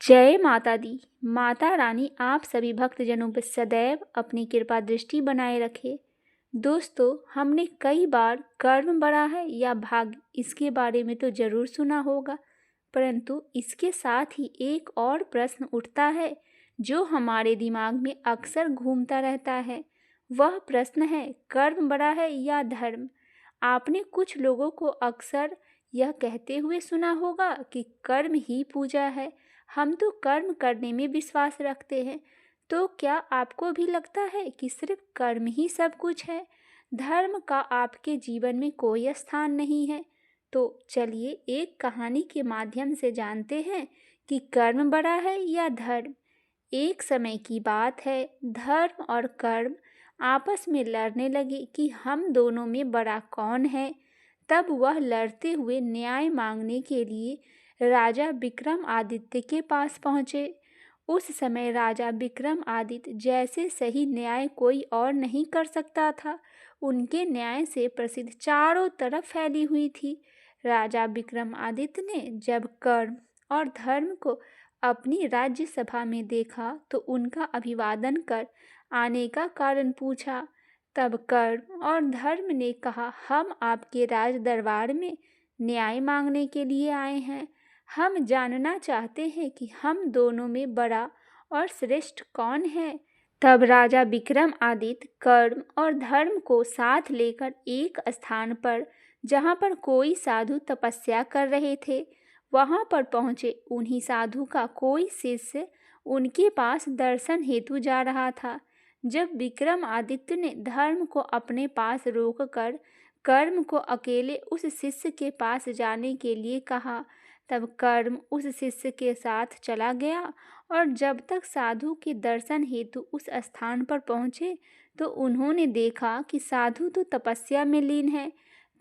जय माता दी। माता रानी आप सभी भक्तजनों पर सदैव अपनी कृपा दृष्टि बनाए रखे। दोस्तों, हमने कई बार कर्म बड़ा है या भाग्य इसके बारे में तो जरूर सुना होगा, परंतु इसके साथ ही एक और प्रश्न उठता है जो हमारे दिमाग में अक्सर घूमता रहता है। वह प्रश्न है, कर्म बड़ा है या धर्म। आपने कुछ लोगों को अक्सर यह कहते हुए सुना होगा कि कर्म ही पूजा है, हम तो कर्म करने में विश्वास रखते हैं। तो क्या आपको भी लगता है कि सिर्फ कर्म ही सब कुछ है, धर्म का आपके जीवन में कोई स्थान नहीं है? तो चलिए एक कहानी के माध्यम से जानते हैं कि कर्म बड़ा है या धर्म। एक समय की बात है, धर्म और कर्म आपस में लड़ने लगे कि हम दोनों में बड़ा कौन है। तब वह लड़ते हुए न्याय मांगने के लिए राजा विक्रमादित्य के पास पहुँचे। उस समय राजा विक्रमादित्य जैसे सही न्याय कोई और नहीं कर सकता था। उनके न्याय से प्रसिद्ध चारों तरफ फैली हुई थी। राजा विक्रमादित्य ने जब कर्म और धर्म को अपनी राज्यसभा में देखा तो उनका अभिवादन कर आने का कारण पूछा। तब कर्म और धर्म ने कहा, हम आपके राज दरबार में न्याय मांगने के लिए आए हैं। हम जानना चाहते हैं कि हम दोनों में बड़ा और श्रेष्ठ कौन है। तब राजा विक्रमादित्य कर्म और धर्म को साथ लेकर एक स्थान पर, जहाँ पर कोई साधु तपस्या कर रहे थे, वहाँ पर पहुँचे। उन्हीं साधु का कोई शिष्य उनके पास दर्शन हेतु जा रहा था। जब विक्रमादित्य ने धर्म को अपने पास रोककर कर्म को अकेले उस शिष्य के पास जाने के लिए कहा, तब कर्म उस शिष्य के साथ चला गया और जब तक साधु के दर्शन हेतु उस स्थान पर पहुँचे तो उन्होंने देखा कि साधु तो तपस्या में लीन है।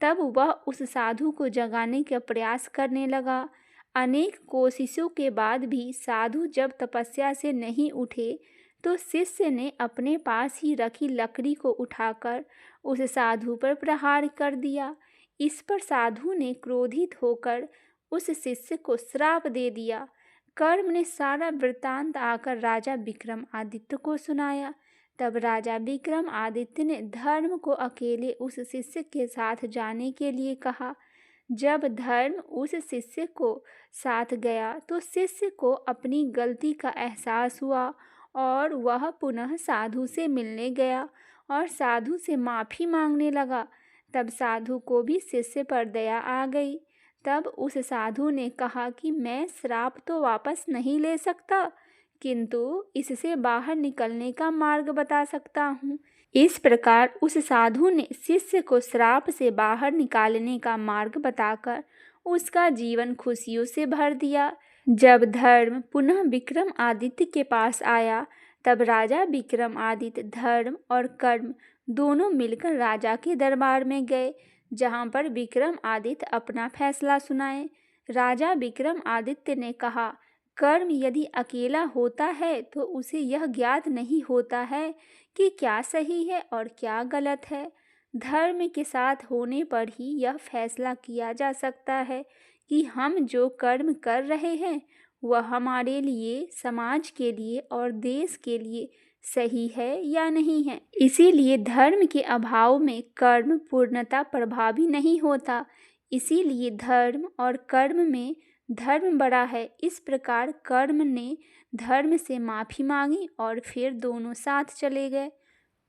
तब वह उस साधु को जगाने का प्रयास करने लगा। अनेक कोशिशों के बाद भी साधु जब तपस्या से नहीं उठे तो शिष्य ने अपने पास ही रखी लकड़ी को उठाकर उस साधु पर प्रहार कर दिया। इस पर साधु ने क्रोधित होकर उस शिष्य को श्राप दे दिया। कर्म ने सारा वृत्तांत आकर राजा विक्रमादित्य को सुनाया। तब राजा विक्रमादित्य ने धर्म को अकेले उस शिष्य के साथ जाने के लिए कहा। जब धर्म उस शिष्य को साथ गया तो शिष्य को अपनी गलती का एहसास हुआ और वह पुनः साधु से मिलने गया और साधु से माफ़ी मांगने लगा। तब साधु को भी शिष्य पर दया आ गई। तब उस साधु ने कहा कि मैं श्राप तो वापस नहीं ले सकता, किंतु इससे बाहर निकलने का मार्ग बता सकता हूँ। इस प्रकार उस साधु ने शिष्य को श्राप से बाहर निकालने का मार्ग बताकर उसका जीवन खुशियों से भर दिया। जब धर्म पुनः विक्रमादित्य के पास आया तब राजा विक्रमादित्य धर्म और कर्म दोनों मिलकर राजा के दरबार में गए, जहाँ पर विक्रमादित्य अपना फैसला सुनाए। राजा विक्रमादित्य ने कहा, कर्म यदि अकेला होता है तो उसे यह ज्ञात नहीं होता है कि क्या सही है और क्या गलत है। धर्म के साथ होने पर ही यह फैसला किया जा सकता है कि हम जो कर्म कर रहे हैं वह हमारे लिए, समाज के लिए और देश के लिए सही है या नहीं है। इसीलिए धर्म के अभाव में कर्म पूर्णतः प्रभावी नहीं होता। इसीलिए धर्म और कर्म में धर्म बड़ा है। इस प्रकार कर्म ने धर्म से माफ़ी मांगी और फिर दोनों साथ चले गए।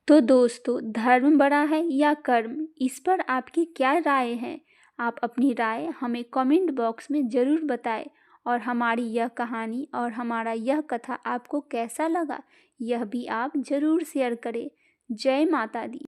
तो दोस्तों, धर्म बड़ा है या कर्म, इस पर आपकी क्या राय है? आप अपनी राय हमें कमेंट बॉक्स में ज़रूर बताएं और हमारी यह कहानी और हमारा यह कथा आपको कैसा लगा, यह भी आप ज़रूर शेयर करें। जय माता दी।